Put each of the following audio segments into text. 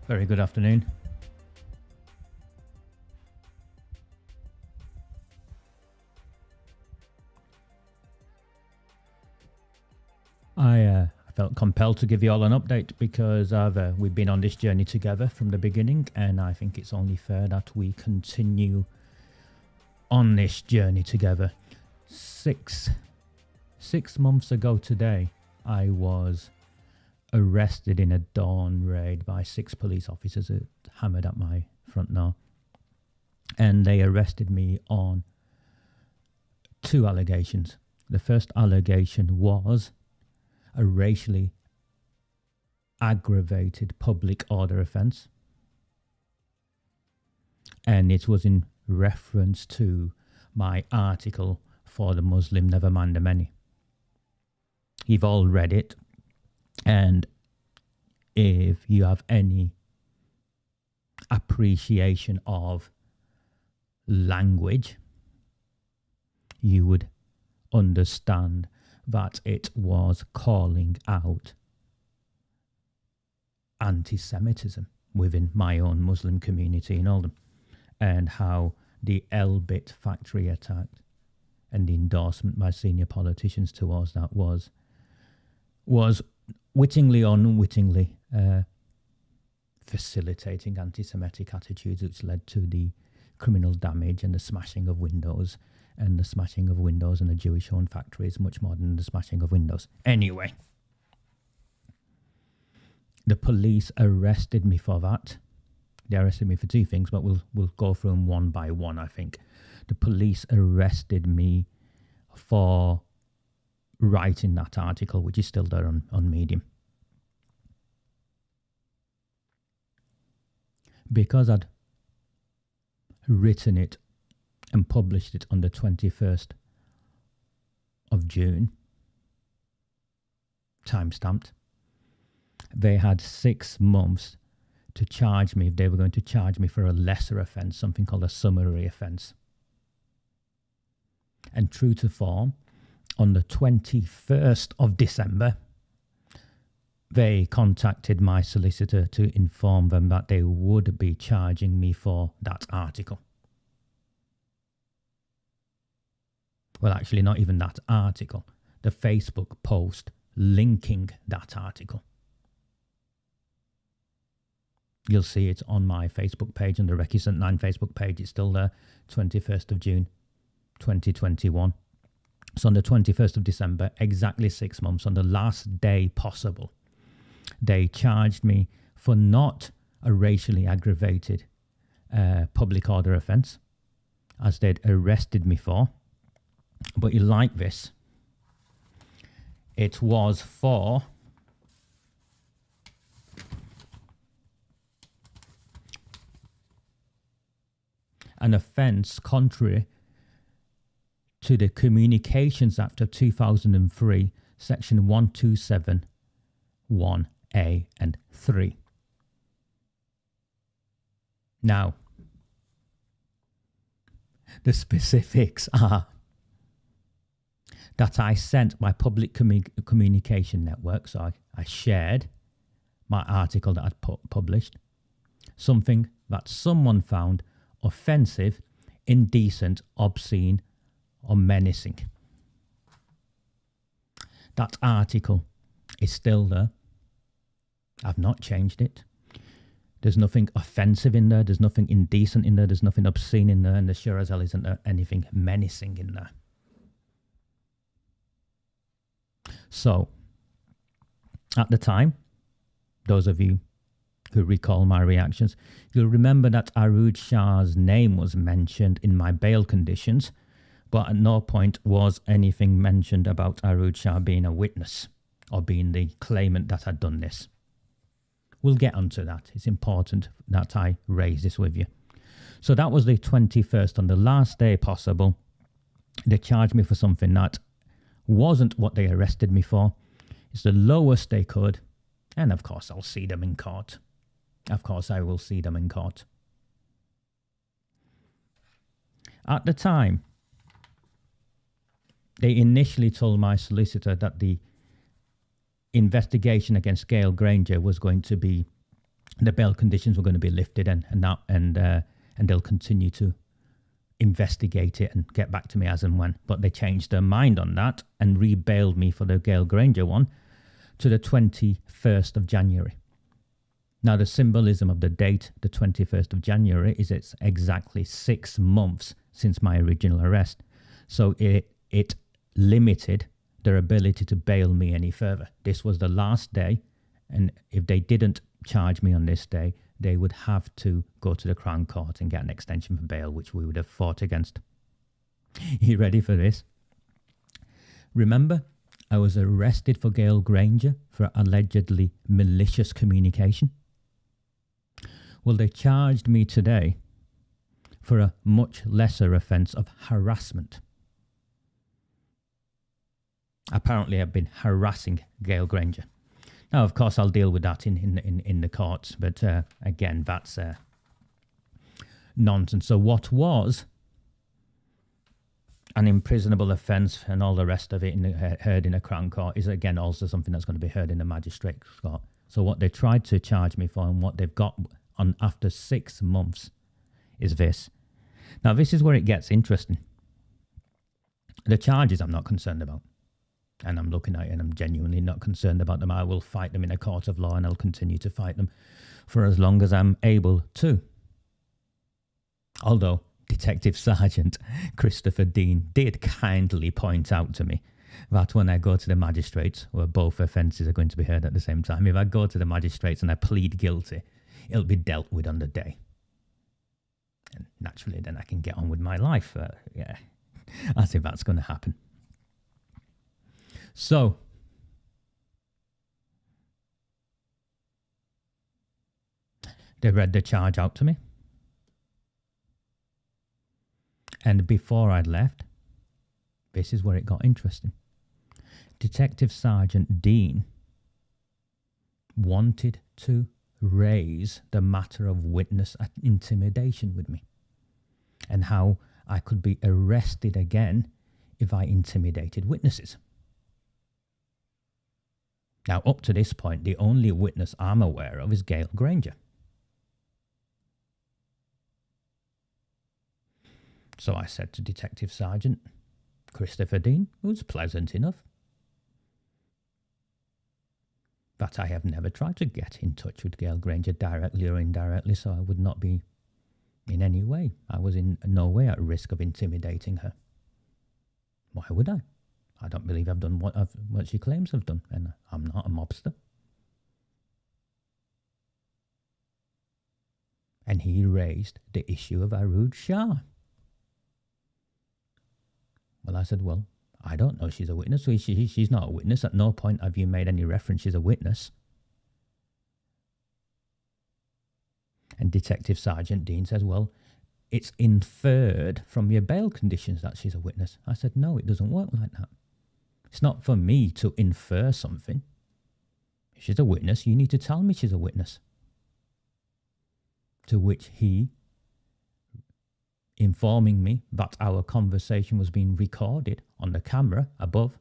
Very good afternoon. I felt compelled to give you all an update because we've been on this journey together from the beginning, and I think it's only fair that we continue on this journey together. Six months ago today, I was arrested in a dawn raid by 6 police officers that hammered at my front door, and they arrested me on 2 allegations. The first allegation was a racially aggravated public order offence, and it was in reference to my article for the Muslim, never mind the many. You've all read it, and if you have any appreciation of language, you would understand that it was calling out anti-Semitism within my own Muslim community in Oldham, and how the Elbit factory attack and the endorsement by senior politicians towards that was wittingly or unwittingly facilitating anti-Semitic attitudes, which led to the criminal damage and the smashing of windows. And the smashing of windows in a Jewish-owned factory is much more than the smashing of windows. Anyway, the police arrested me for that. They arrested me for 2 things, but we'll go through them one by one, I think. The police arrested me for writing that article, which is still there on Medium. Because I'd written it and published it on the 21st of June, time-stamped, they had 6 months to charge me if they were going to charge me for a lesser offence, something called a summary offence. And true to form, on the 21st of December, they contacted my solicitor to inform them that they would be charging me for that article. Well, actually, not even that article. The Facebook post linking that article. You'll see it on my Facebook page, on the Recusant 9 Facebook page. It's still there, 21st of June, 2021. So on the 21st of December, exactly 6 months, on the last day possible, they charged me for not a racially aggravated public order offence, as they'd arrested me for. But you like this. It was for an offence contrary to the Communications Act of 2003, Section 127, 1A and 3. Now, the specifics are that I sent my public communication network, so I shared my article that I'd published, something that someone found offensive, indecent, obscene, or menacing. That article is still there. I've not changed it. There's nothing offensive in there. There's nothing indecent in there. There's nothing obscene in there. And there sure as hell isn't there anything menacing in there. So, at the time, those of you who recall my reactions, you'll remember that Arooj Shah's name was mentioned in my bail conditions, but at no point was anything mentioned about Arooj Shah being a witness or being the claimant that had done this. We'll get onto that. It's important that I raise this with you. So that was the 21st, on the last day possible. They charged me for something that wasn't what they arrested me for. It's the lowest they could. And of course, I'll see them in court. Of course, I will see them in court. At the time, they initially told my solicitor that the investigation against Gail Granger was going to be the bail conditions were going to be lifted, and they'll continue to investigate it and get back to me as and when. But they changed their mind on that and re-bailed me for the Gail Granger one to the 21st of January. Now, the symbolism of the date, the 21st of January, is it's exactly 6 months since my original arrest. So it limited their ability to bail me any further. This was the last day, and if they didn't charge me on this day, they would have to go to the Crown Court and get an extension for bail, which we would have fought against. You ready for this? Remember, I was arrested for Gail Granger for allegedly malicious communication. Well, they charged me today for a much lesser offence of harassment. Apparently, I've been harassing Gail Granger. Now, of course, I'll deal with that in the courts, but again, that's nonsense. So what was an imprisonable offence and all the rest of it heard in a Crown Court is, again, also something that's going to be heard in the Magistrate Court. So what they tried to charge me for and what they've got on after 6 months is this. Now, this is where it gets interesting. The charges I'm not concerned about. And I'm looking at it and I'm genuinely not concerned about them. I will fight them in a court of law and I'll continue to fight them for as long as I'm able to. Although Detective Sergeant Christopher Dean did kindly point out to me that when I go to the magistrates, where both offences are going to be heard at the same time, if I go to the magistrates and I plead guilty, it'll be dealt with on the day. And naturally then I can get on with my life. Yeah, as if that's going to happen. So, they read the charge out to me. And before I left, this is where it got interesting. Detective Sergeant Dean wanted to raise the matter of witness intimidation with me and how I could be arrested again if I intimidated witnesses. Now, up to this point, the only witness I'm aware of is Gail Granger. So I said to Detective Sergeant Christopher Dean, who was pleasant enough, that I have never tried to get in touch with Gail Granger directly or indirectly, so I would not be in any way. I was in no way at risk of intimidating her. Why would I? I don't believe I've done what she claims I've done, and I'm not a mobster. And he raised the issue of Arood Shah. Well, I said, well, I don't know she's a witness. So she's not a witness. At no point have you made any reference she's a witness. And Detective Sergeant Dean says, well, it's inferred from your bail conditions that she's a witness. I said, no, it doesn't work like that. It's not for me to infer something. If she's a witness, you need to tell me she's a witness. To which he, informing me that our conversation was being recorded on the camera above,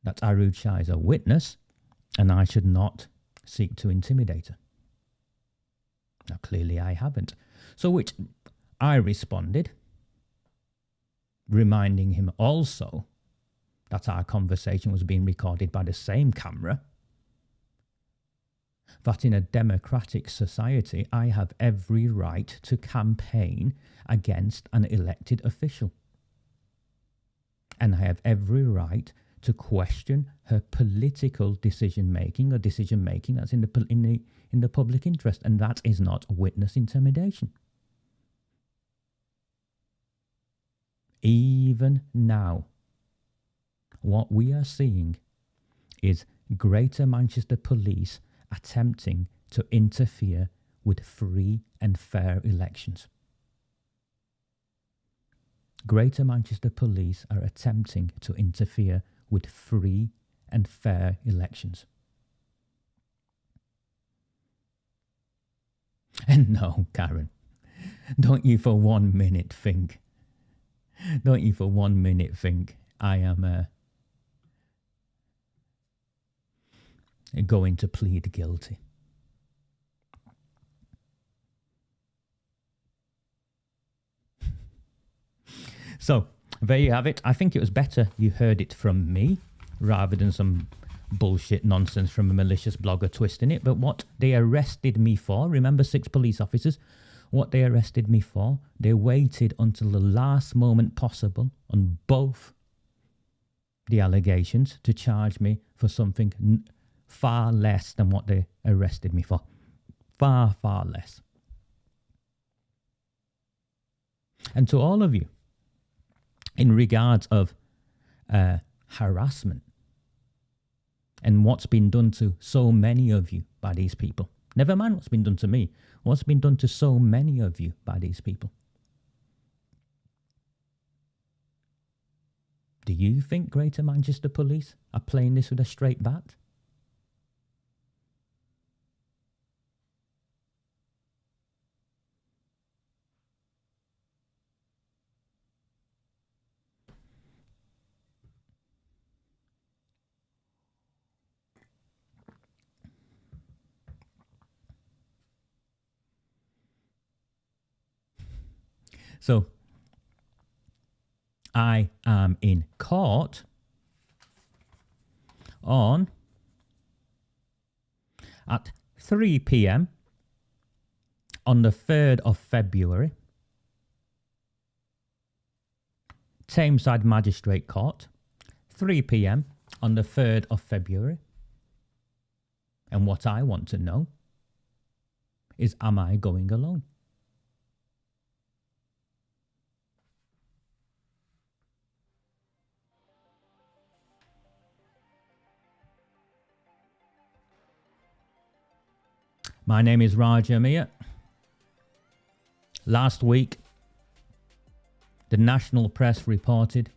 that Arood Shah is a witness and I should not seek to intimidate her. Now, clearly I haven't. So which I responded, reminding him also that our conversation was being recorded by the same camera, that in a democratic society I have every right to campaign against an elected official. And I have every right to question her political decision-making or decision-making that's in the public interest, and that is not witness intimidation. Even now, what we are seeing is Greater Manchester Police attempting to interfere with free and fair elections. Greater Manchester Police are attempting to interfere with free and fair elections. And no, Karen, don't you for 1 minute think I am going to plead guilty. So there you have it. I think it was better you heard it from me rather than some bullshit nonsense from a malicious blogger twisting it. But what they arrested me for, remember 6 police officers, what they arrested me for, they waited until the last moment possible on both the allegations to charge me for something far less than what they arrested me for. Far, far less. And to all of you, in regards of harassment and what's been done to so many of you by these people, never mind what's been done to me, what's been done to so many of you by these people. Do you think Greater Manchester Police are playing this with a straight bat? So, I am in court at 3 p.m. on the 3rd of February, Tameside Magistrate Court, 3 p.m. on the 3rd of February. And what I want to know is, am I going alone? My name is Raja Mia. Last week, the national press reported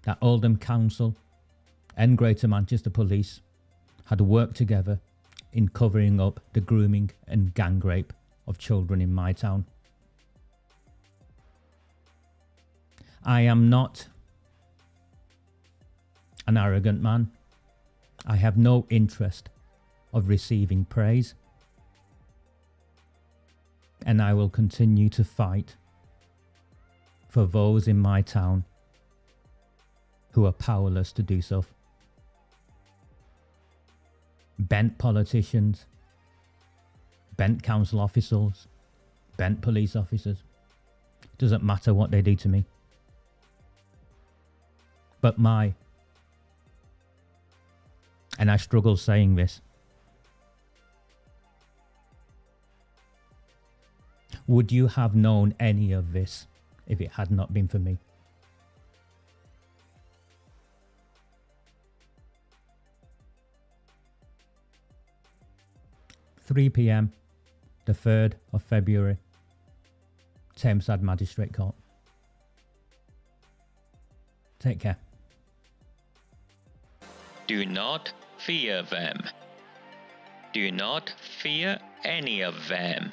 that Oldham Council and Greater Manchester Police had worked together in covering up the grooming and gang rape of children in my town. I am not an arrogant man. I have no interest of receiving praise. And I will continue to fight for those in my town who are powerless to do so. Bent politicians, bent council officials, bent police officers. Doesn't matter what they do to me. But and I struggle saying this, would you have known any of this if it had not been for me? (3 p.m. the 3rd of February, Tameside Magistrate Court. Take care. Do not fear them. Do not fear any of them.